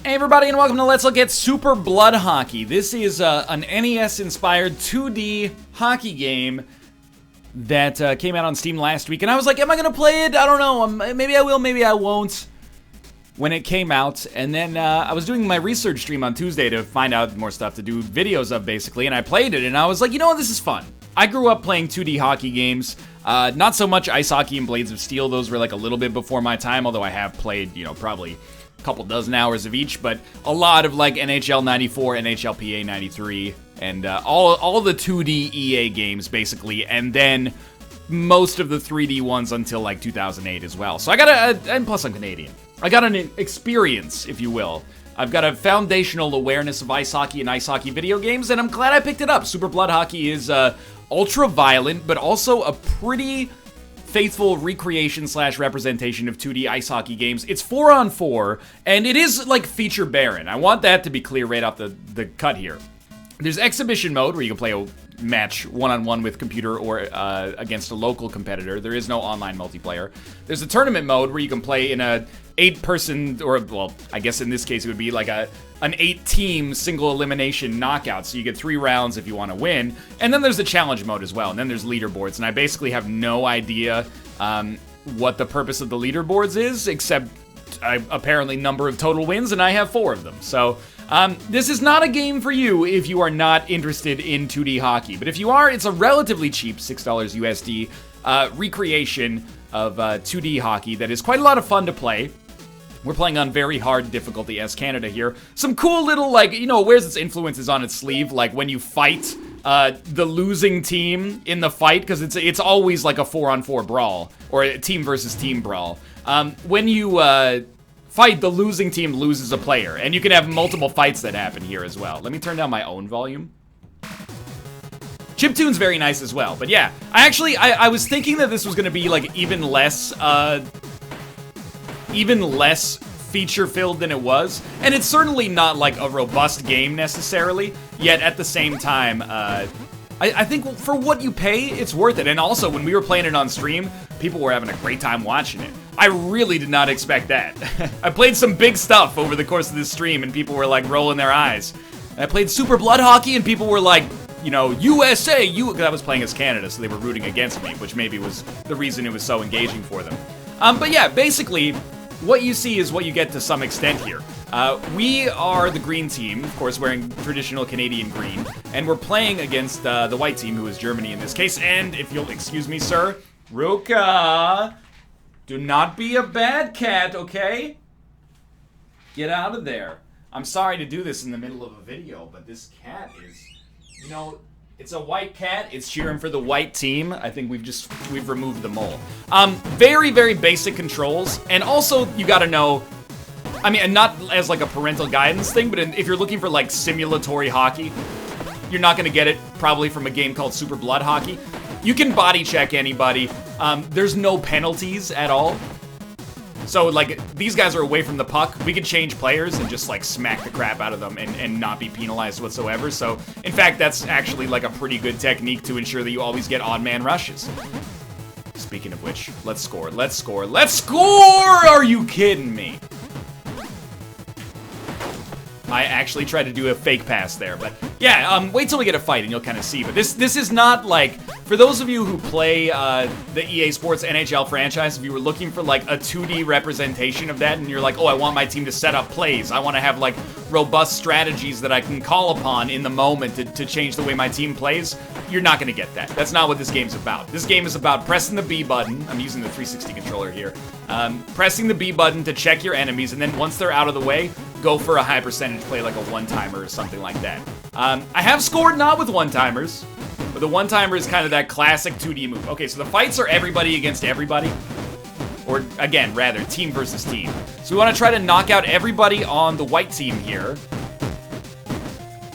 Hey everybody, and welcome to Let's Look at Super Blood Hockey. This is an NES-inspired 2D hockey game that came out on Steam last week, and I was like, am I going to play it? I don't know. Maybe I will, maybe I won't. When it came out, and then I was doing my research stream on Tuesday to find out more stuff to do videos of, basically, and I played it, and I was like, you know what, this is fun. I grew up playing 2D hockey games, not so much Ice Hockey and Blades of Steel. Those were like a little bit before my time, although I have played, you know, probably couple dozen hours of each, but a lot of like NHL 94, NHLPA 93, and all the 2D EA games basically, and then most of the 3D ones until like 2008 as well. So I got and plus I'm Canadian. I got an experience, if you will. I've got a foundational awareness of ice hockey and ice hockey video games, and I'm glad I picked it up. Super Blood Hockey is ultra violent, but also a pretty faithful recreation / representation of 2D ice hockey games. It's 4-on-4, and it is like feature barren. I want that to be clear right off the cut here. There's exhibition mode where you can play a match one-on-one with computer or against a local competitor. There is no online multiplayer. There's a tournament mode where you can play in a 8-person, or well, I guess in this case it would be like an 8-team single elimination knockout, so you get 3 rounds if you want to win. And then there's the challenge mode as well, and then there's leaderboards, and I basically have no idea what the purpose of the leaderboards is, except apparently number of total wins, and I have 4 of them. So this is not a game for you if you are not interested in 2D hockey, but if you are, it's a relatively cheap $6 USD recreation of 2D hockey that is quite a lot of fun to play. We're playing on very hard difficulty as Canada here. Some cool little, like, you know, wears its influences on its sleeve, like when you fight the losing team in the fight, because it's always like a 4-on-4 brawl, or a team versus team brawl. When you fight, the losing team loses a player, and you can have multiple fights that happen here as well. Let me turn down my own volume. Chiptune's very nice as well, but yeah, I was thinking that this was gonna be like even less feature-filled than it was, and it's certainly not like a robust game necessarily, yet at the same time, I think for what you pay, it's worth it. And also, when we were playing it on stream, people were having a great time watching it. I really did not expect that. I played some big stuff over the course of this stream, and people were like rolling their eyes. And I played Super Blood Hockey, and people were like, you know, USA, because I was playing as Canada, so they were rooting against me, which maybe was the reason it was so engaging for them. But yeah, basically, what you see is what you get to some extent here. We are the green team, of course, wearing traditional Canadian green, and we're playing against the white team, who is Germany in this case. And if you'll excuse me, sir, Ruka, do not be a bad cat, okay? Get out of there. I'm sorry to do this in the middle of a video, but this cat is, you know, it's a white cat. It's cheering for the white team. I think we've removed the mole. Very, very basic controls. And also, you gotta know, I mean, and not as like a parental guidance thing, but if you're looking for like simulatory hockey, you're not gonna get it probably from a game called Super Blood Hockey. You can body check anybody. There's no penalties at all. So, like, these guys are away from the puck. We could change players and just, like, smack the crap out of them and not be penalized whatsoever. So, in fact, that's actually, like, a pretty good technique to ensure that you always get odd-man rushes. Speaking of which, let's score. Let's score. Let's score! Are you kidding me? I actually tried to do a fake pass there, but yeah, wait till we get a fight and you'll kind of see. But this is not like, for those of you who play the EA Sports NHL franchise, if you were looking for like a 2D representation of that and you're like, oh, I want my team to set up plays, I want to have like robust strategies that I can call upon in the moment to change the way my team plays, you're not going to get that. That's not what this game's about. This game is about pressing the B button. I'm using the 360 controller here. Pressing the B button to check your enemies, and then once they're out of the way, go for a high percentage play like a one-timer or something like that. I have scored not with one-timers, but the one-timer is kind of that classic 2D move. Okay, so the fights are everybody against everybody. Or, again, rather, team versus team. So we want to try to knock out everybody on the white team here.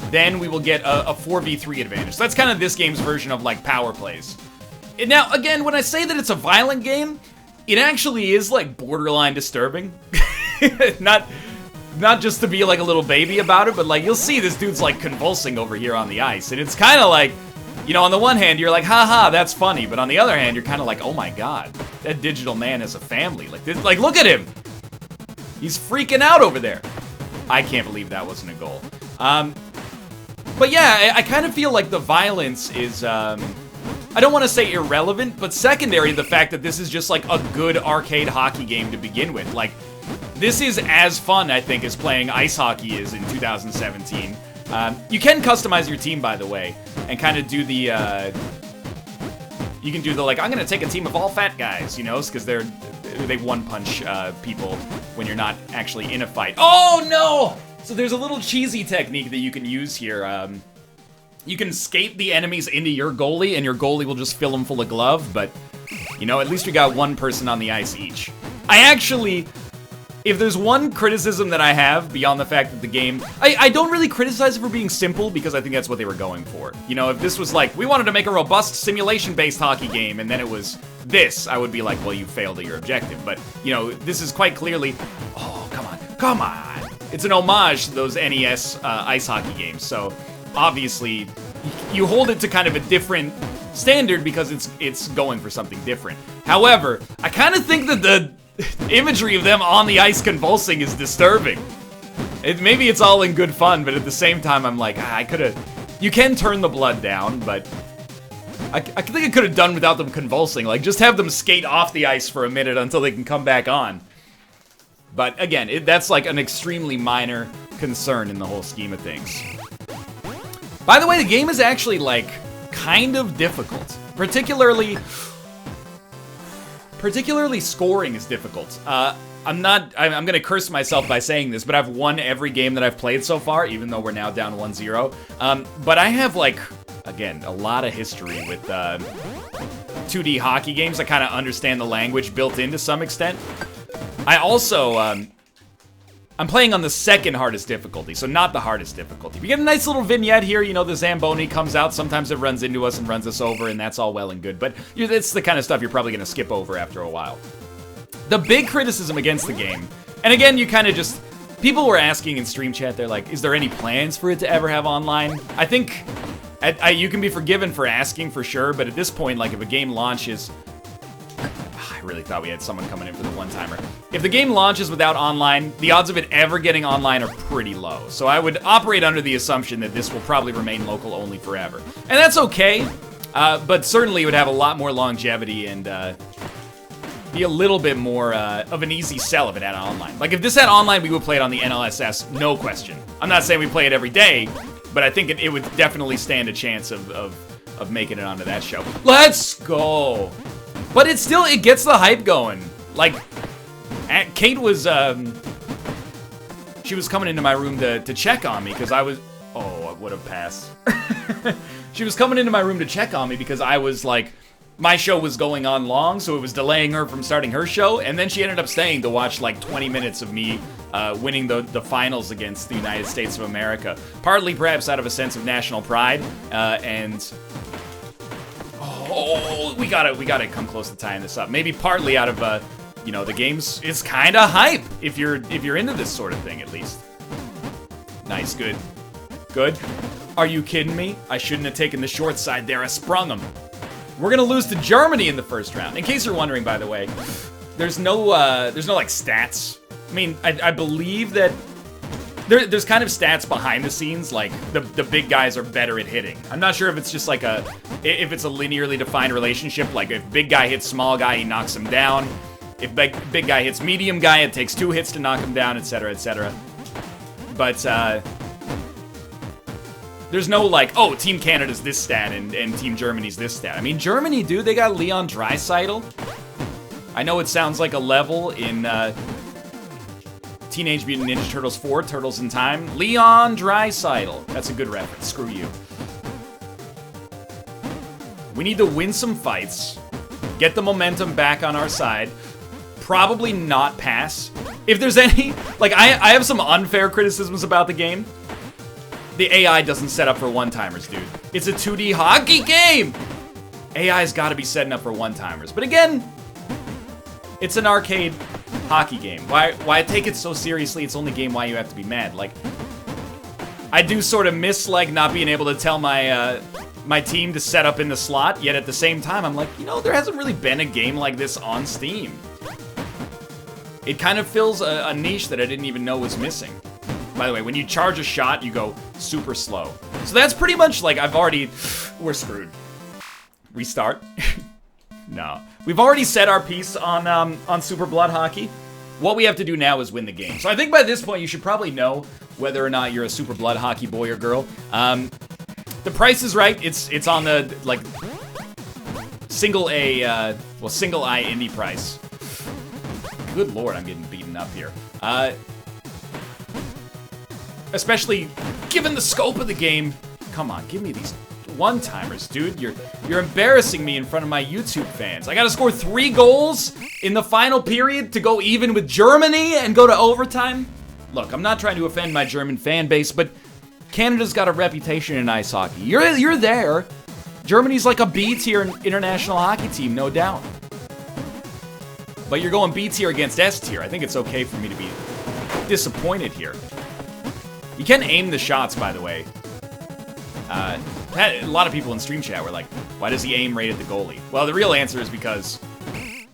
Then we will get a 4v3 advantage. So that's kind of this game's version of, like, power plays. And now, again, when I say that it's a violent game, it actually is, like, borderline disturbing. Not just to be like a little baby about it, but like you'll see this dude's like convulsing over here on the ice, and it's kind of like, you know, on the one hand you're like, haha, that's funny, but on the other hand you're kind of like, oh my god, that digital man has a family. Like, look at him, he's freaking out over there. I can't believe that wasn't a goal. But yeah, I kind of feel like the violence is, I don't want to say irrelevant, but secondary to the fact that this is just like a good arcade hockey game to begin with. Like, this is as fun, I think, as playing ice hockey is in 2017. You can customize your team, by the way, and kind of do the, you can do the, like, I'm going to take a team of all fat guys, you know, because they one-punch people when you're not actually in a fight. Oh, no! So there's a little cheesy technique that you can use here. You can skate the enemies into your goalie, and your goalie will just fill them full of glove, but, you know, at least we got one person on the ice each. I actually... If there's one criticism that I have beyond the fact that the game... I don't really criticize it for being simple because I think that's what they were going for. You know, if this was like, we wanted to make a robust simulation-based hockey game and then it was this, I would be like, well, you failed at your objective. But, you know, this is quite clearly... Oh, come on. It's an homage to those NES ice hockey games. So, obviously, you hold it to kind of a different standard because it's going for something different. However, I kind of think that the... imagery of them on the ice convulsing is disturbing. Maybe it's all in good fun, but at the same time, I'm like, I could have... You can turn the blood down, but... I think I could have done without them convulsing. Like, just have them skate off the ice for a minute until they can come back on. But, again, that's like an extremely minor concern in the whole scheme of things. By the way, the game is actually, like, kind of difficult. Particularly scoring is difficult. I'm gonna curse myself by saying this, but I've won every game that I've played so far, even though we're now down 1-0. But I have, like, again, a lot of history with 2D hockey games. I kind of understand the language built in to some extent. I also, I'm playing on the second hardest difficulty, so not the hardest difficulty. We get a nice little vignette here, you know, the Zamboni comes out, sometimes it runs into us and runs us over, and that's all well and good, but it's the kind of stuff you're probably gonna skip over after a while. The big criticism against the game, and again, you kind of just, people were asking in stream chat, they're like, is there any plans for it to ever have online? I think, you can be forgiven for asking for sure, but at this point, like, if a game launches, I really thought we had someone coming in for the one-timer. If the game launches without online, the odds of it ever getting online are pretty low. So I would operate under the assumption that this will probably remain local only forever. And that's okay, but certainly it would have a lot more longevity and be a little bit more of an easy sell if it had online. Like, if this had online, we would play it on the NLSS, no question. I'm not saying we play it every day, but I think it would definitely stand a chance of making it onto that show. Let's go! But it gets the hype going. Like, Kate was, she was coming into my room to check on me because I was, oh, I would have passed. She was coming into my room to check on me because I was like, my show was going on long, so it was delaying her from starting her show, and then she ended up staying to watch like 20 minutes of me winning the finals against the United States of America. Partly perhaps out of a sense of national pride, and... Oh, we gotta come close to tying this up. Maybe partly out of, you know, the game's is kind of hype if you're into this sort of thing, at least. Nice, good. Good. Are you kidding me? I shouldn't have taken the short side there. I sprung him. We're gonna lose to Germany in the first round. In case you're wondering, by the way, there's no like stats. I mean, I believe that there's kind of stats behind the scenes, like the big guys are better at hitting. I'm not sure if it's just like if it's a linearly defined relationship, like if big guy hits small guy, he knocks him down. If big guy hits medium guy, it takes 2 hits to knock him down, etc., etc. But there's no like, oh, Team Canada's this stat and Team Germany's this stat. I mean, Germany, dude, they got Leon Draisaitl. I know it sounds like a level in Teenage Mutant Ninja Turtles 4, Turtles in Time. Leon Draisaitl. That's a good reference. Screw you. We need to win some fights, get the momentum back on our side, probably not pass. If there's any, like, I have some unfair criticisms about the game. The AI doesn't set up for one-timers, dude. It's a 2D hockey game! AI's gotta be setting up for one-timers. But again, it's an arcade hockey game. Why take it so seriously? It's only a game why you have to be mad. Like, I do sort of miss, like, not being able to tell my, my team to set up in the slot, yet at the same time, I'm like, you know, there hasn't really been a game like this on Steam. It kind of fills a niche that I didn't even know was missing. By the way, when you charge a shot, you go super slow. So that's pretty much like we're screwed. Restart. No. We've already said our piece on Super Blood Hockey. What we have to do now is win the game. So I think by this point you should probably know whether or not you're a Super Blood Hockey boy or girl. The price is right. It's on the like single eye indie price. Good lord, I'm getting beaten up here. Especially given the scope of the game. Come on, give me these one-timers, dude. You're embarrassing me in front of my YouTube fans. I gotta score 3 goals in the final period to go even with Germany and go to overtime? Look, I'm not trying to offend my German fan base, but Canada's got a reputation in ice hockey. You're there. Germany's like a B-tier international hockey team, no doubt. But you're going B-tier against S-tier. I think it's okay for me to be disappointed here. You can aim the shots, by the way. A lot of people in stream chat were like, why does he aim right at the goalie? Well, the real answer is because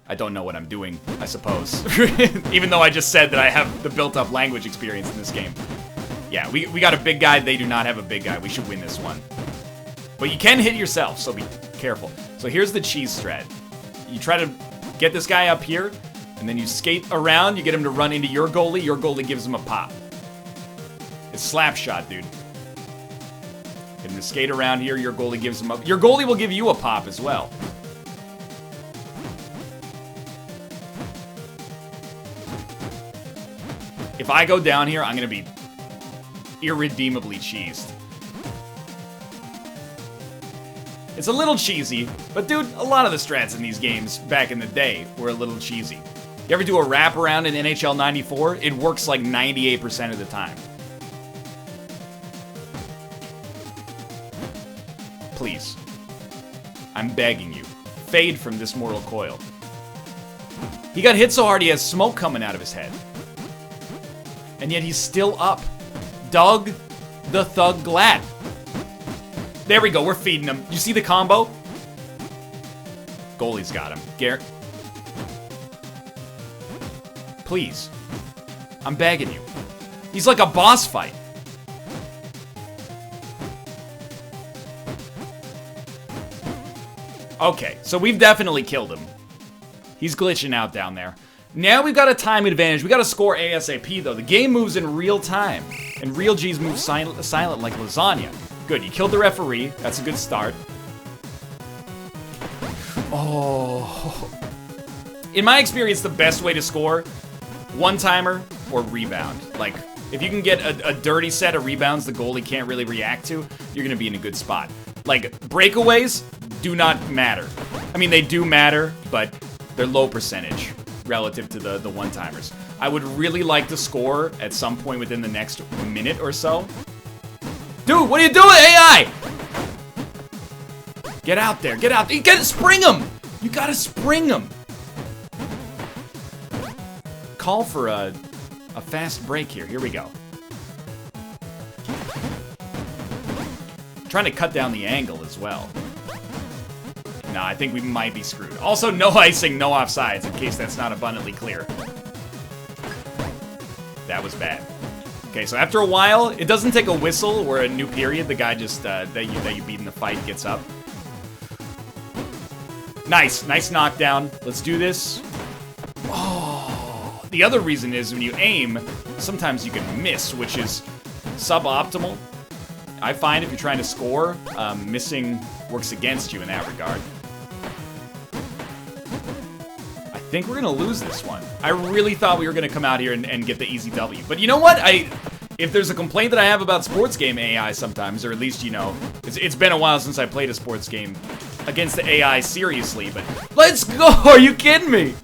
I don't know what I'm doing, I suppose. Even though I just said that I have the built-up language experience in this game. Yeah, we got a big guy. They do not have a big guy. We should win this one. But you can hit yourself, so be careful. So here's the cheese strat. You try to get this guy up here, and then you skate around. You get him to run into your goalie. Your goalie gives him a pop. It's slap shot, dude. Get him to skate around here. Your goalie gives him up. Your goalie will give you a pop as well. If I go down here, I'm going to be irredeemably cheesed. It's a little cheesy, but dude, a lot of the strats in these games back in the day were a little cheesy. You ever do a wraparound in NHL 94? It works like 98% of the time. Please. I'm begging you. Fade from this mortal coil. He got hit so hard he has smoke coming out of his head. And yet he's still up. Doug the Thug Glad. There we go, we're feeding him. You see the combo? Goalie's got him. Garrett. Please. I'm begging you. He's like a boss fight. Okay, so we've definitely killed him. He's glitching out down there. Now we've got a time advantage. We got to score ASAP, though. The game moves in real time. And real G's move silent like lasagna. Good, you killed the referee. That's a good start. Oh. In my experience, the best way to score, one-timer or rebound. Like, if you can get a dirty set of rebounds the goalie can't really react to, you're going to be in a good spot. Like, breakaways do not matter. I mean, they do matter, but they're low percentage relative to the one-timers. I would really like to score at some point within the next minute or so. Dude, what are you doing, AI? Get out there, get out there. You gotta spring him! You gotta spring him! Call for a fast break here. Here we go. Trying to cut down the angle as well. Nah, I think we might be screwed. Also, no icing, no offsides, in case that's not abundantly clear. That was bad. Okay, so after a while, it doesn't take a whistle or a new period. The guy just, that you beat in the fight gets up. Nice, nice knockdown. Let's do this. Oh, the other reason is when you aim, sometimes you can miss, which is suboptimal. I find if you're trying to score, missing works against you in that regard. I think we're gonna lose this one. I really thought we were gonna come out here and get the easy W. But you know what? If there's a complaint that I have about sports game AI sometimes, or at least, you know, it's been a while since I played a sports game against the AI seriously, but let's go! Are you kidding me?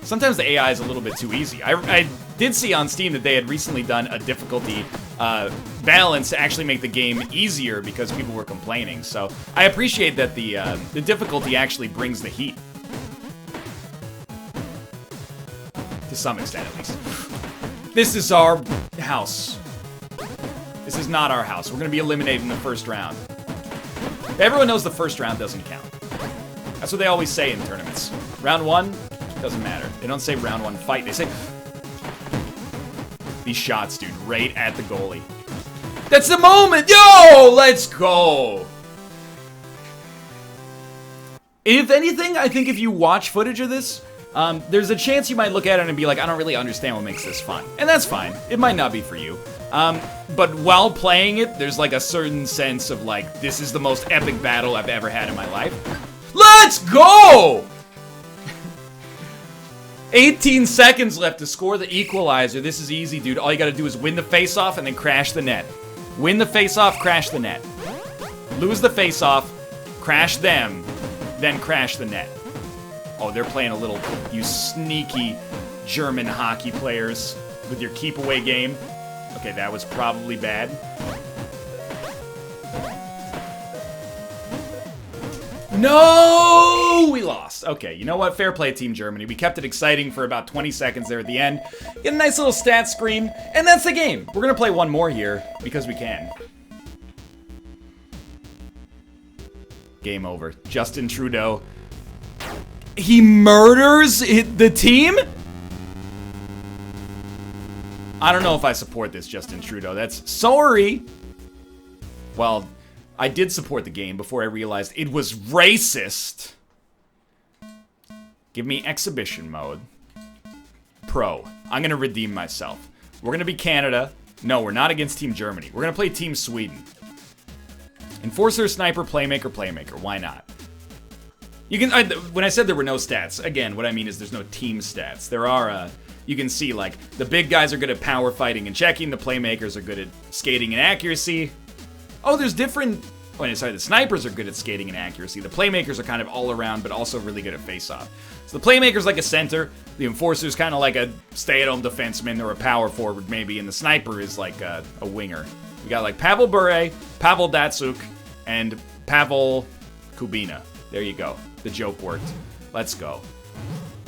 Sometimes the AI is a little bit too easy. I did see on Steam that they had recently done a difficulty balance to actually make the game easier because people were complaining. So I appreciate that the difficulty actually brings the heat. To some extent, at least. This is our house. This is not our house. We're going to be eliminated in the first round. Everyone knows the first round doesn't count. That's what they always say in tournaments. Round one, doesn't matter. They don't say round one fight. They say... These shots, dude, right at the goalie. That's the moment! Yo! Let's go! If anything, I think if you watch footage of this, there's a chance you might look at it and be like, I don't really understand what makes this fun. And that's fine. It might not be for you. But while playing it, there's like a certain sense of like, this is the most epic battle I've ever had in my life. Let's go! 18 seconds left to score the equalizer. This is easy, dude. All you gotta do is win the face-off and then crash the net. Win the face-off, crash the net. Lose the face-off, crash them, then crash the net. Oh, they're playing a little, you sneaky German hockey players with your keep-away game. Okay, that was probably bad. No! We lost. Okay, you know what? Fair play, Team Germany. We kept it exciting for about 20 seconds there at the end. Get a nice little stat screen, and that's the game. We're gonna play one more here, because we can. Game over. Justin Trudeau. He murders the team? I don't know if I support this, Justin Trudeau. That's sorry. Well, I did support the game before I realized it was racist. Give me exhibition mode. Pro. I'm gonna redeem myself. We're gonna be Canada. No, we're not against Team Germany. We're gonna play Team Sweden. Enforcer, sniper, playmaker, playmaker. Why not? You can. When I said there were no stats, again, what I mean is there's no team stats. There are. You can see like the big guys are good at power fighting and checking. The playmakers are good at skating and accuracy. Oh, there's different. Oh, sorry, the snipers are good at skating and accuracy. The playmakers are kind of all around, but also really good at face-off. So the playmaker's like a center. The enforcer's kind of like a stay-at-home defenseman or a power forward maybe, and the sniper is like a winger. We got like Pavel Bure, Pavel Datsuk, and Pavel Kubina. There you go. The joke worked. Let's go.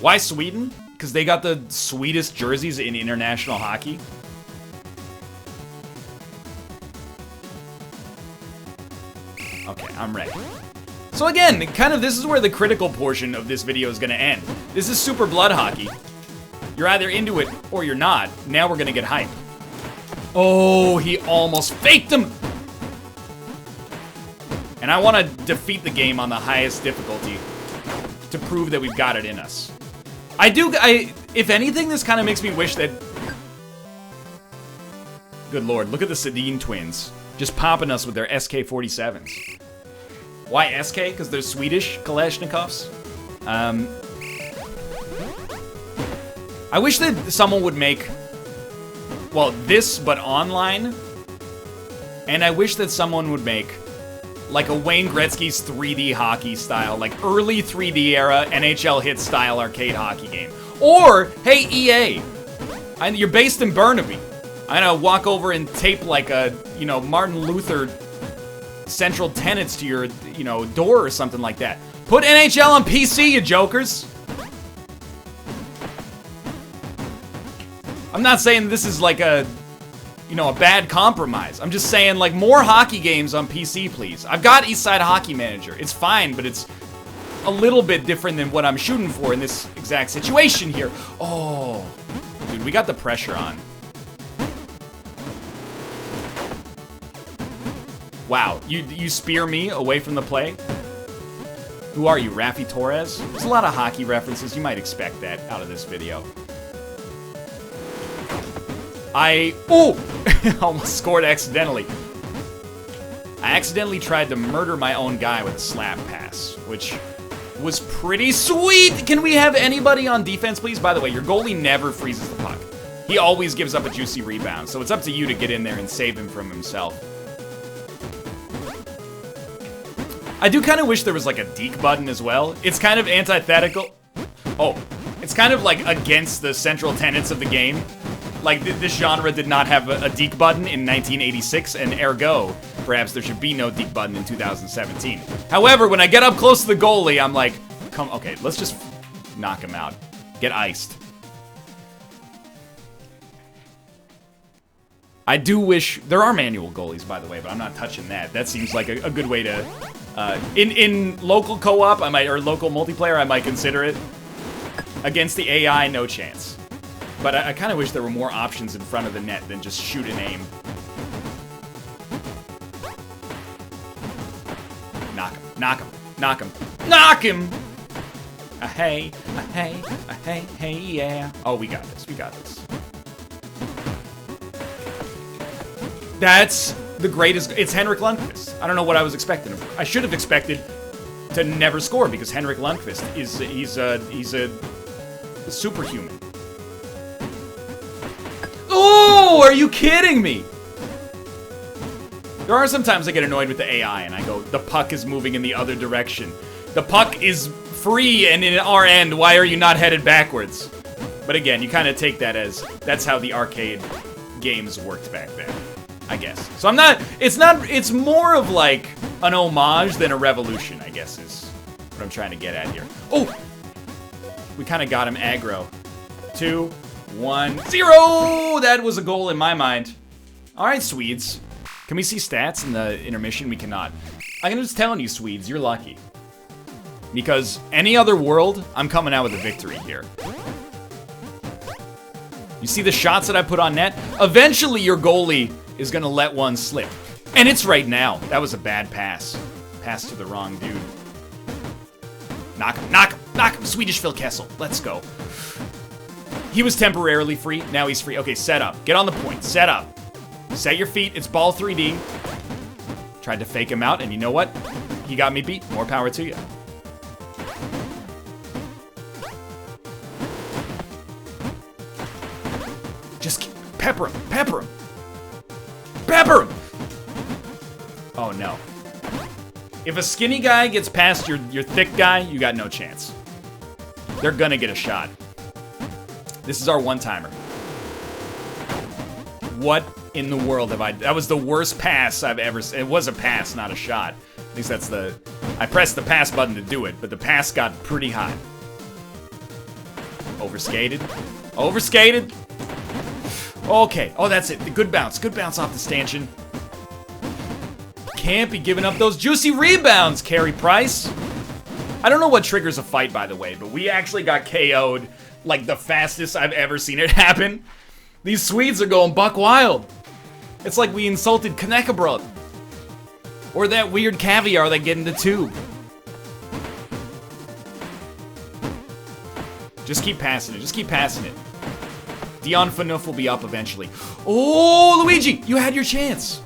Why Sweden? Because they got the sweetest jerseys in international hockey. Okay, I'm ready. So again, kind of this is where the critical portion of this video is going to end. This is Super Blood Hockey. You're either into it or you're not. Now we're going to get hype. Oh, he almost faked him! And I want to defeat the game on the highest difficulty to prove that we've got it in us. If anything, this kind of makes me wish that... Good lord, look at the Sedin twins. Just popping us with their SK-47s. Why SK? Because they're Swedish Kalashnikovs? I wish that someone would make... Well, this, but online. And I wish that someone would make... like a Wayne Gretzky's 3D hockey style, like early 3D era NHL hit style arcade hockey game. Or, hey EA, you're based in Burnaby. I'm gonna walk over and tape like a, Martin Luther central tenets to your, door or something like that. Put NHL on PC, you jokers. I'm not saying this is like a bad compromise. I'm just saying, like, more hockey games on PC, please. I've got Eastside Hockey Manager. It's fine, but it's a little bit different than what I'm shooting for in this exact situation here. Oh, dude, we got the pressure on. Wow, you spear me away from the play? Who are you, Rafi Torres? There's a lot of hockey references. You might expect that out of this video. Almost scored accidentally. I accidentally tried to murder my own guy with a slap pass, which was pretty sweet. Can we have anybody on defense, please? By the way, your goalie never freezes the puck. He always gives up a juicy rebound, so it's up to you to get in there and save him from himself. I do kind of wish there was like a deke button as well. It's kind of antithetical. Oh, it's kind of like against the central tenets of the game. Like, this genre did not have a deke button in 1986, and ergo, perhaps there should be no deke button in 2017. However, when I get up close to the goalie, I'm like, okay, let's just knock him out. Get iced. I do wish... There are manual goalies, by the way, but I'm not touching that. That seems like a good way to... in local co-op, or local multiplayer, I might consider it. Against the AI, no chance. But I kind of wish there were more options in front of the net than just shoot and aim. Knock him, knock him, knock him, knock him! Hey, hey, yeah. Oh, we got this, we got this. That's the greatest, it's Henrik Lundqvist. I don't know what I was expecting. I should have expected to never score because Henrik Lundqvist he's a superhuman. Oh, are you kidding me? There are some times I get annoyed with the AI and I go, the puck is moving in the other direction. The puck is free and in our end, why are you not headed backwards? But again, you kind of take that as, that's how the arcade games worked back then, I guess. So it's more of like an homage than a revolution, I guess is what I'm trying to get at here. Oh! We kind of got him aggro. 2, 1, 0! That was a goal in my mind. All right, Swedes. Can we see stats in the intermission? We cannot. I'm just telling you, Swedes, you're lucky. Because any other world, I'm coming out with a victory here. You see the shots that I put on net? Eventually, your goalie is going to let one slip. And it's right now. That was a bad pass. Pass to the wrong dude. Knock him, knock him, knock him. Swedish Phil Kessel. Let's go. He was temporarily free. Now he's free. Okay, set up. Get on the point. Set up. Set your feet. It's ball 3D. Tried to fake him out, and you know what? He got me beat. More power to you. Just pepper him. Pepper him. Pepper him! Oh, no. If a skinny guy gets past your thick guy, you got no chance. They're gonna get a shot. This is our one-timer. What in the world have I... That was the worst pass I've ever... It was a pass, not a shot. At least that's the... I pressed the pass button to do it, but the pass got pretty high. Overskated. Overskated. Okay. Oh, that's it. The good bounce. Good bounce off the stanchion. Can't be giving up those juicy rebounds, Carey Price. I don't know what triggers a fight, by the way, but we actually got KO'd like the fastest I've ever seen it happen. These Swedes are going buck wild. It's like we insulted Knäckebröd. Or that weird caviar they get in the tube. Just keep passing it. Just keep passing it. Dion Phaneuf will be up eventually. Oh, Luigi, you had your chance.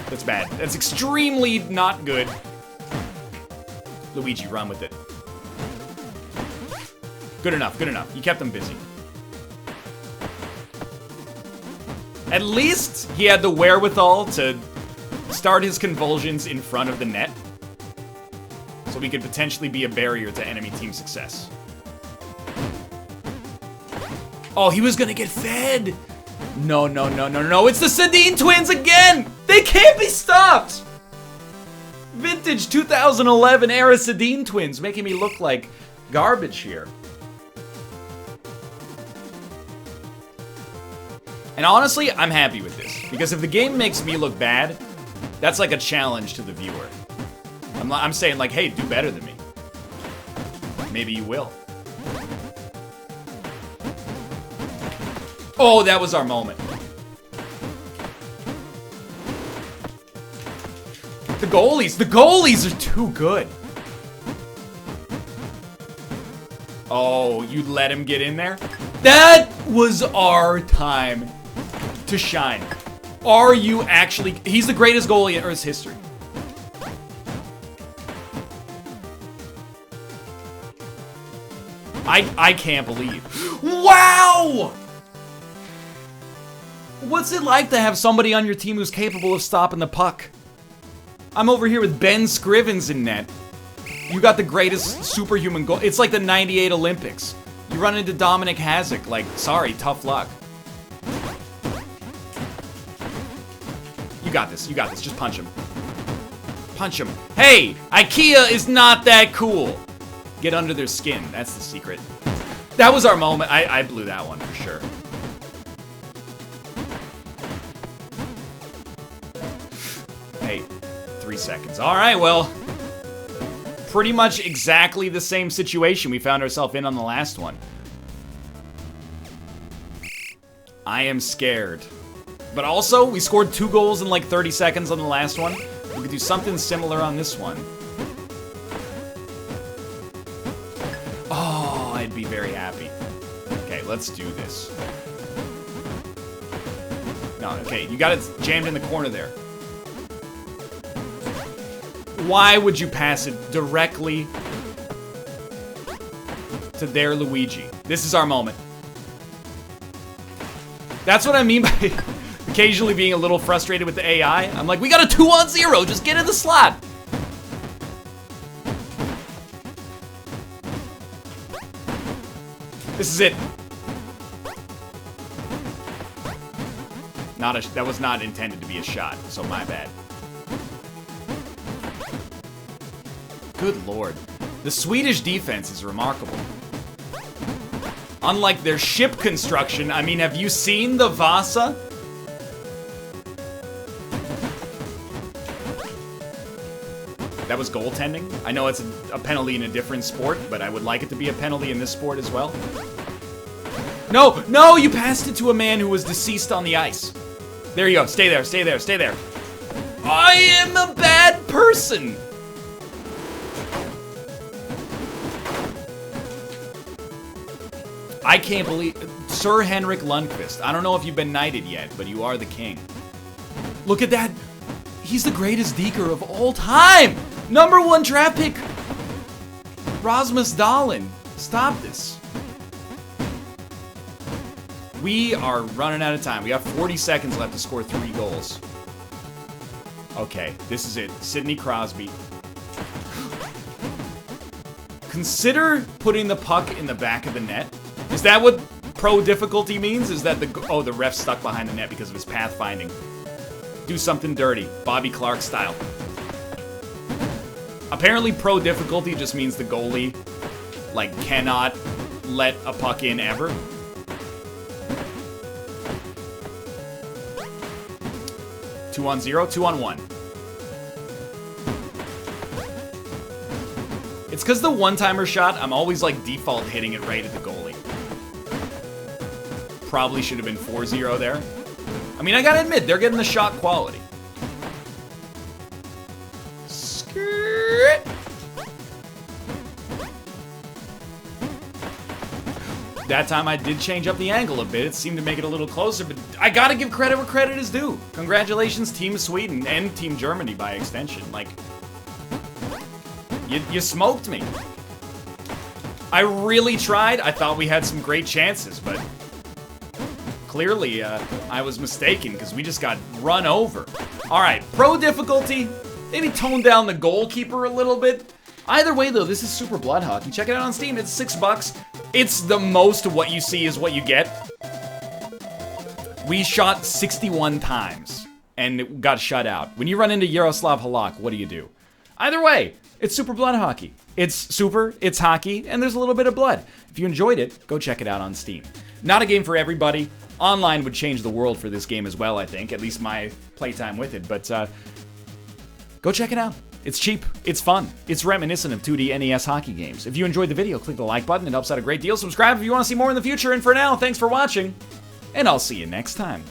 That's bad. That's extremely not good. Luigi, run with it. Good enough, good enough. You kept them busy. At least he had the wherewithal to start his convulsions in front of the net. So we could potentially be a barrier to enemy team success. Oh, he was gonna get fed! No, no, no, no, no, it's the Sedin twins again! They can't be stopped! Vintage 2011 era Sedin twins making me look like garbage here. And honestly, I'm happy with this. Because if the game makes me look bad, that's like a challenge to the viewer. I'm saying like, hey, do better than me. Maybe you will. Oh, that was our moment. The goalies are too good. Oh, you let him get in there? That was our time to shine. Are you actually... He's the greatest goalie in Earth's history. I can't believe. Wow! What's it like to have somebody on your team who's capable of stopping the puck? I'm over here with Ben Scrivens in net. You got the greatest superhuman goal. It's like the 98 Olympics. You run into Dominic Hasek, like, sorry, tough luck. You got this, just punch him. Punch him. Hey, IKEA is not that cool. Get under their skin, that's the secret. That was our moment. I blew that one for sure. Hey, 3 seconds. All right, well, pretty much exactly the same situation we found ourselves in on the last one. I am scared. But also, we scored 2 goals in like 30 seconds on the last one. We could do something similar on this one. Oh, I'd be very happy. Okay, let's do this. No, okay, you got it jammed in the corner there. Why would you pass it directly to their Luigi? This is our moment. That's what I mean by occasionally being a little frustrated with the AI. I'm like, we got a 2-on-0, just get in the slot. This is it. That was not intended to be a shot, so my bad. Good lord. The Swedish defense is remarkable. Unlike their ship construction, I mean, have you seen the Vasa? That was goaltending. I know it's a penalty in a different sport, but I would like it to be a penalty in this sport as well. No, no, you passed it to a man who was deceased on the ice. There you go. Stay there, stay there, stay there. I am a bad person. I can't believe... Sir Henrik Lundqvist. I don't know if you've been knighted yet, but you are the king. Look at that. He's the greatest deker of all time. #1 draft pick. Rasmus Dahlin. Stop this. We are running out of time. We got 40 seconds left to score 3 goals. Okay, this is it. Sidney Crosby. Consider putting the puck in the back of the net. Is that what pro difficulty means? Is that the ref stuck behind the net because of his pathfinding? Do something dirty, Bobby Clark style. Apparently pro difficulty just means the goalie, like, cannot let a puck in ever. Two on 0, 2 on 1. It's because the one-timer shot, I'm always like default hitting it right at the goalie. Probably should have been 4-0 there. I mean, I gotta admit, they're getting the shot quality. Skirt. That time I did change up the angle a bit. It seemed to make it a little closer, but I gotta give credit where credit is due. Congratulations, Team Sweden and Team Germany by extension. Like, you smoked me. I really tried. I thought we had some great chances, but clearly I was mistaken because we just got run over. All right, pro difficulty. Maybe tone down the goalkeeper a little bit. Either way, though, this is Super Blood Hockey. Check it out on Steam. It's $6. It's the most of what you see is what you get. We shot 61 times and got shut out. When you run into Yaroslav Halak, what do? Either way, it's Super Blood Hockey. It's super, it's hockey, and there's a little bit of blood. If you enjoyed it, go check it out on Steam. Not a game for everybody. Online would change the world for this game as well, I think. At least my playtime with it. But go check it out. It's cheap, it's fun, it's reminiscent of 2D NES hockey games. If you enjoyed the video, click the like button, it helps out a great deal. Subscribe if you want to see more in the future, and for now, thanks for watching, and I'll see you next time.